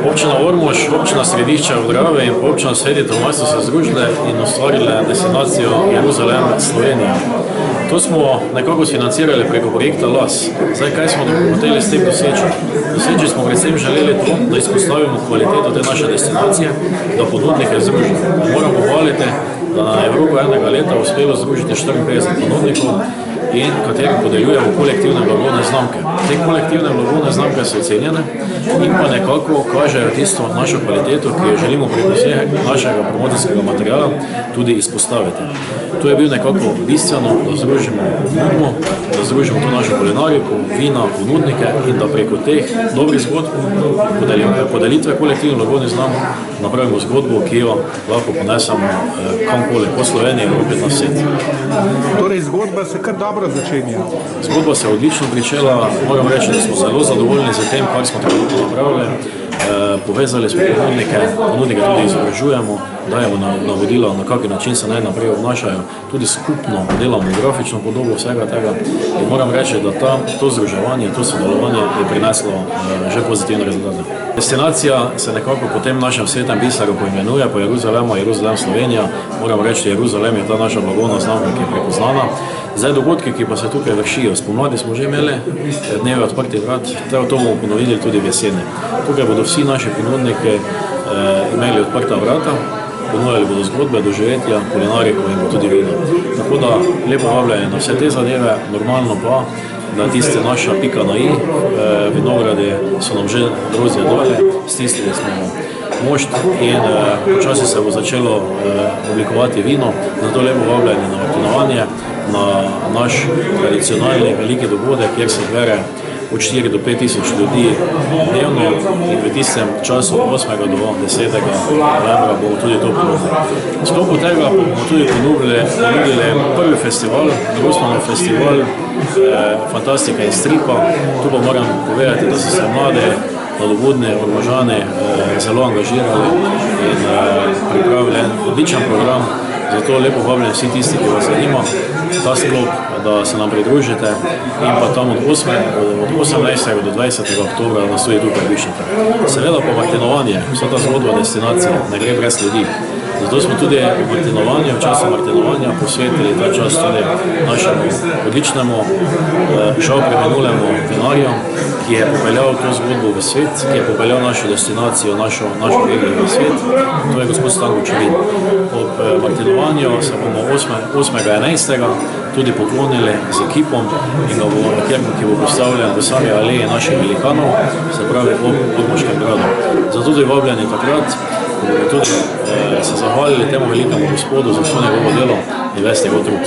Občina Ormož, občina Središče ob Dravi in občina Sveti Tomaž so se združile in ustvarile destinacijo Jeruzalem Slovenija. To smo nekako financirali preko projekta LAS. Zdaj, kaj smo hoteli s tem doseči? Doseči smo predvsem želeli to, da izpostavimo kvaliteto te naše destinacije, da ponudnike združimo. Moram pohvaliti, da na Evropo enega leta uspelo združiti 54 ponudnikov in katerim podeljujemo kolektivne blagovne znamke. Te kolektivne blagovne znamke so ocenjene in pa nekako kažejo tisto našo kvaliteto, ki jo želimo preko našega promocijskega materiala tudi izpostaviti. To je bil nekako bistveno, da združimo ponudbo, da združimo to našo kulinariko, vina, ponudnike in da preko teh dobrih zgodb podelitve kolektivnih blagovnih znamk napravimo zgodbo, ki jo lahko ponesemo kamkoli po Sloveniji in Evropi na svet. Torej, zgodba se kar dobro začenja. Zgodba se je odlično pričela, moram reči, da smo zelo zadovoljni z tem, kar smo tako napravili. Povezali smo ponudnike tudi izobražujemo, dajemo navodila, na kakšen način se naj naprej obnašajo, tudi skupno delamo grafično podobo vsega tega in moram reči, da to združevanje, to sodelovanje je prineslo že pozitivne rezultate. Destinacija se nekako po tem našem svetem biseru poimenuje po Jeruzalemu, Jeruzalem Slovenija. Moram reči, Jeruzalem je ta naša blagovna znamka, ki je prepoznana. Zdaj dogodki, ki pa se tukaj vršijo, spomladi smo že imeli dneve odprtih vrat, to bomo ponovili tudi v jeseni. Tukaj bodo vsi naši ponudniki imeli odprta vrata, ponujali bodo zgodbe, doživetja, kulinariko in tudi vino. Tako da lepo vabljanje na vse te zadeve, normalno pa, da tiste naša pika na i, vinogradi so nam že grozdje dole, stisnili smo mošt in počasi se bo začelo oblikovati vino, zato lepo vabljanje na martinovanje, na naš tradicionalni veliki dogodek, kjer se zbere od 4 do 5 tisoč ljudi dnevno in v tistem času od 8. do 10. novembra bomo tudi to ponudili. V sklopu tega bomo tudi ponudili prvi festival, Grossmanov festival Fantastika in stripa. Tu pa moram povedati, da so se mlade, nadobudni Ormožani zelo angažirali in pripravili odličen program. Zato lepo vabljam vsi tisti, ki vas zanima ta sklop, da se nam pridružite in pa tam od 18. do 20. oktobra nas tudi tukaj obiščete. Seveda pa martinovanje, vsa ta zgodba destinacije ne gre brez ljudi. Zato smo tudi v času martinovanja posvetili ta čas tudi našemu odličnemu, žal preminulemu vinarju, ki je popeljal to zgodbo v svet, ki je popeljal našo destinacijo, našo regiju v svet. To je gospod Stanko Čevin. Ob martinovanju se bomo 8.11. tudi poklonili z ekipom in ga bomo ki bo postavljen v sami aleji naših velikanov, se pravi ob Ormoškem gradu. Zato tudi vabljeni takrat, bomo tudi se zahvalili temu velikemu gospodu za vso njegovo delo in ves njegov trud.